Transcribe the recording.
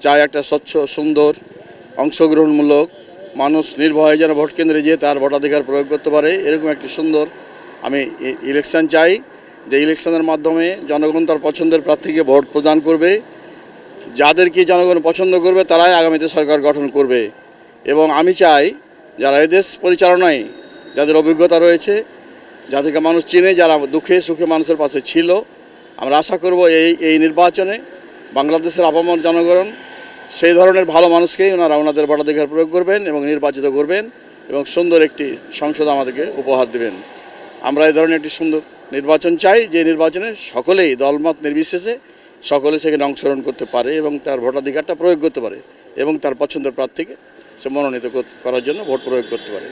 চাই একটা স্বচ্ছ সুন্দর অংশগ্রহণমূলক মানুষ নির্ভয়ে যেন ভোট কেন্দ্রে যেয়ে তার ভোটাধিকার প্রয়োগ করতে পারে, এরকম একটি সুন্দর আমি ইলেকশন চাই। যে ইলেকশনের মাধ্যমে জনগণ তার পছন্দের প্রার্থীকে ভোট প্রদান করবে, যাদেরকে জনগণ পছন্দ করবে তারাই আগামীতে সরকার গঠন করবে। এবং আমি চাই যারা এদেশ পরিচালনায় যাদের অভিজ্ঞতা রয়েছে, যাদেরকে মানুষ চিনে, যারা দুঃখে সুখে মানুষের পাশে ছিল, আমরা আশা করব এই নির্বাচনে বাংলাদেশের আপামর জনগণ সেই ধরনের ভালো মানুষকেই ওনাদের ভোটাধিকার প্রয়োগ করবেন এবং নির্বাচিত করবেন এবং সুন্দর একটি সংসদ আমাদেরকে উপহার দেবেন। আমরা এই ধরনের একটি সুন্দর নির্বাচন চাই, যে নির্বাচনে সকলেই দলমত নির্বিশেষে সকলে সেখানে অংশগ্রহণ করতে পারে এবং তার ভোটাধিকারটা প্রয়োগ করতে পারে এবং তার পছন্দের প্রার্থীকে সে মনোনীত করার জন্য ভোট প্রয়োগ করতে পারে।